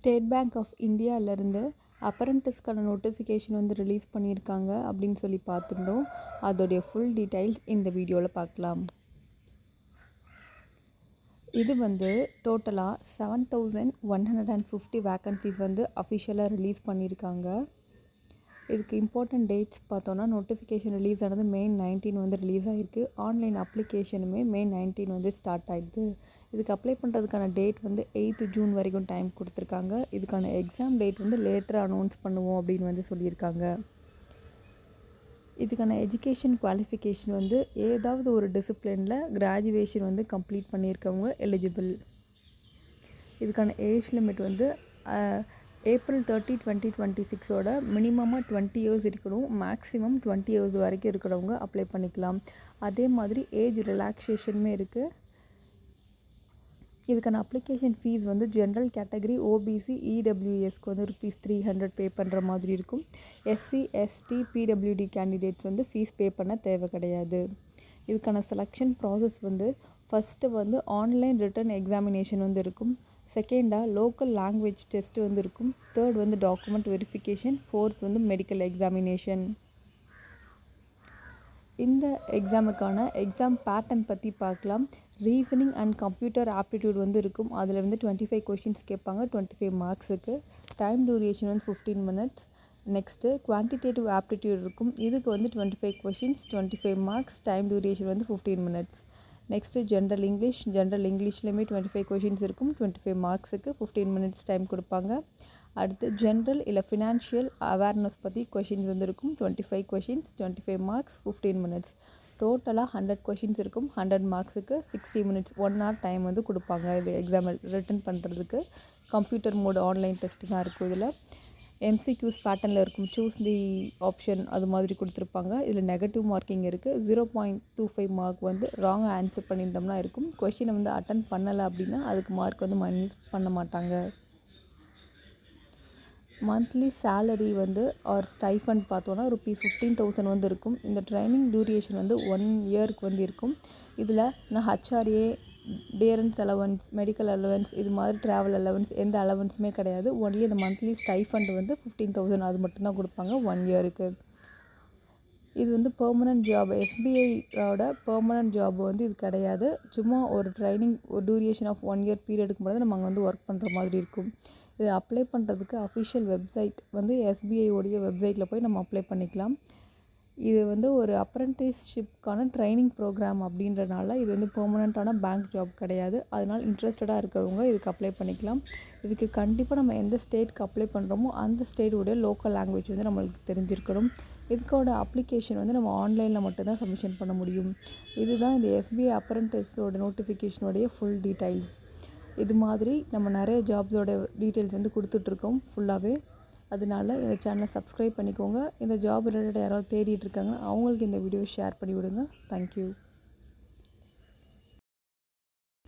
State bank of இந்தியாவிலேருந்து அப்ரெண்டிஸ்க்கான notification வந்து release பண்ணியிருக்காங்க அப்படின்னு சொல்லி பார்த்துருந்தோம். அதோடைய ஃபுல் டீட்டெயில்ஸ் இந்த வீடியோவில் பார்க்கலாம். இது வந்து டோட்டலாக 7150 வேக்கன்சிஸ் வந்து அஃபிஷியலாக ரிலீஸ் பண்ணியிருக்காங்க. இதுக்கு இம்பார்ட்டன்ட் டேட்ஸ் பார்த்தோன்னா, நோட்டிஃபிகேஷன் ரிலீஸ் ஆனது May 19 வந்து ரிலீஸ் ஆகிருக்கு. ஆன்லைன் அப்ளிகேஷனுமே May 19 வந்து ஸ்டார்ட் ஆகிடுது. இதுக்கு அப்ளை பண்ணுறதுக்கான டேட் வந்து 8th June வரைக்கும் டைம் கொடுத்துருக்காங்க. இதுக்கான எக்ஸாம் டேட் வந்து லேட்டராக அனௌன்ஸ் பண்ணுவோம் அப்படின்னு வந்து சொல்லியிருக்காங்க. இதுக்கான எஜுகேஷன் குவாலிஃபிகேஷன் வந்து ஏதாவது ஒரு டிசிப்ளினில் கிராஜுவேஷன் வந்து கம்ப்ளீட் பண்ணியிருக்கவங்க எலிஜிபிள். இதுக்கான ஏஜ் லிமிட் வந்து April 30, 2026ஓட மினிமமாக 20 இயர்ஸ் இருக்கணும். மேக்ஸிமம் 20 இயர்ஸ் வரைக்கும் இருக்கிறவங்க அப்ளை பண்ணிக்கலாம். அதே மாதிரி ஏஜ் ரிலாக்ஸேஷனுமே இருக்குது. இதுக்கான அப்ளிகேஷன் ஃபீஸ் வந்து ஜென்ரல் கேட்டகரி OBC EWSக்கு வந்து ₹300 பே பண்ணுற மாதிரி இருக்கும். SC ST PWD கேண்டிடேட்ஸ் வந்து ஃபீஸ் பே பண்ண தேவை கிடையாது. இதுக்கான செலெக்ஷன் ப்ராசஸ் வந்து ஃபஸ்ட்டு வந்து ஆன்லைன் ரிட்டன் எக்ஸாமினேஷன் வந்து இருக்கும். செகண்டாக லோக்கல் லாங்குவேஜ் டெஸ்ட்டு வந்து இருக்கும். தேர்ட் வந்து டாக்குமெண்ட் வெரிஃபிகேஷன். ஃபோர்த் வந்து மெடிக்கல் எக்ஸாமினேஷன். இந்த எக்ஸாமுக்கான எக்ஸாம் பேட்டர்ன் பற்றி பார்க்கலாம். ரீசனிங் அண்ட் கம்ப்யூட்டர் ஆப்டிடியூட் வந்து இருக்கும். அதில் வந்து 25 கொஷின்ஸ் கேட்பாங்க, 25 மார்க்ஸுக்கு. டைம் டியூரேஷன் வந்து 15 மினிட்ஸ். நெக்ஸ்ட்டு குவான்டிடேட்டிவ் ஆப்டிடியூட் இருக்கும். இதுக்கு வந்து 25 கொஷின்ஸ், 25 மார்க்ஸ். டைம் டியூரேஷன் வந்து 15 மினிட்ஸ். நெக்ஸ்ட்டு ஜென்ரல் இங்கிலீஷ்லேயுமே 25 கொஷின்ஸ் இருக்கும், 25 மார்க்ஸுக்கு 15 மினிட்ஸ் டைம் கொடுப்பாங்க. அடுத்து ஜென்ரல் இல்லை ஃபினான்ஷியல் அவேர்னஸ் பற்றி கொஷின்ஸ் வந்து இருக்கும். 25 கொஷின்ஸ், 25 மார்க்ஸ், 15 மினிட்ஸ். டோட்டலாக 100 கொஷின்ஸ் இருக்கும். 100 மார்க்ஸுக்கு 60 மினிட்ஸ், 1 hour டைம் வந்து கொடுப்பாங்க. இது எக்ஸாம் ரிட்டன் பண்ணுறதுக்கு. கம்ப்யூட்டர் மோடு ஆன்லைன் டெஸ்ட்டு தான் இருக்கும். இதில் MCQs பேட்டர்னில் இருக்கும். சூஸ் தி ஆப்ஷன் அது மாதிரி கொடுத்துருப்பாங்க. இதில் நெகட்டிவ் மார்க்கிங் இருக்குது. 0.25 மார்க் வந்து ராங் ஆன்சர் பண்ணியிருந்தோம்னா இருக்கும். கொஷினை வந்து அட்டன் பண்ணலை அப்படின்னா அதுக்கு மார்க் வந்து மைனஸ் பண்ண மாட்டாங்க. மந்த்லி சேலரி வந்து ஆர் ஸ்டைஃபண்ட் பார்த்தோன்னா ₹15,000 வந்து இருக்கும். இந்த ட்ரைனிங் டியூரேஷன் வந்து 1 இயருக்கு வந்து இருக்கும். இதில் நான் HRA, dearness allowance, medical allowance, இது மாதிரி ட்ராவல் அலவன்ஸ் எந்த அலவன்ஸுமே கிடையாது. ஒன்லி இந்த மந்த்லி ஸ்டைஃபண்ட் வந்து 15,000 அது மட்டும்தான் கொடுப்பாங்க 1 இயருக்கு. இது வந்து பெர்மனன்ட் ஜாப். SBIயோட பெர்மனன்ட் ஜாப் வந்து இது கிடையாது. சும்மா ஒரு ட்ரைனிங் ஒரு டியூரேஷன் ஆஃப் 1 இயர் பீரியடுக்கு மட்டும் நம்ம அங்கே வந்து ஒர்க் பண்ணுற மாதிரி இருக்கும். இது அப்ளை பண்ணுறதுக்கு அஃபிஷியல் வெப்சைட் வந்து SBIயோடைய வெப்சைட்டில் போய் நம்ம அப்ளை பண்ணிக்கலாம். இது வந்து ஒரு அப்ரெண்டிஸ்ஷிப்கான ட்ரைனிங் ப்ரோக்ராம் அப்படின்றனால இது வந்து பெர்மனண்ட்டான பேங்க் ஜாப் கிடையாது. அதனால் இன்ட்ரெஸ்டடாக இருக்கிறவங்க இதுக்கு அப்ளை பண்ணிக்கலாம். இதுக்கு கண்டிப்பாக நம்ம எந்த ஸ்டேட்டுக்கு அப்ளை பண்ணுறோமோ அந்த ஸ்டேட்டோடைய லோக்கல் லாங்குவேஜ் வந்து நம்மளுக்கு தெரிஞ்சிருக்கணும். இதுக்கோட அப்ளிகேஷன் வந்து நம்ம ஆன்லைனில் மட்டும்தான் சப்மிஷன் பண்ண முடியும். இதுதான் இந்த SBI அப்ரெண்டிஸோட நோட்டிஃபிகேஷனுடைய ஃபுல் டீட்டெயில்ஸ். இது மாதிரி நம்ம நிறைய ஜாப்ஸோட டீட்டெயில்ஸ் வந்து கொடுத்துட்ருக்கோம் ஃபுல்லாகவே. அதனால இந்த சேனலை சப்ஸ்கிரைப் பண்ணிக்கோங்க. இந்த ஜாப் ரிலேட்டட் யாராவது தேடிட்டு இருக்காங்க அவங்களுக்கு இந்த வீடியோ ஷேர் பண்ணி விடுங்க. தேங்க்யூ.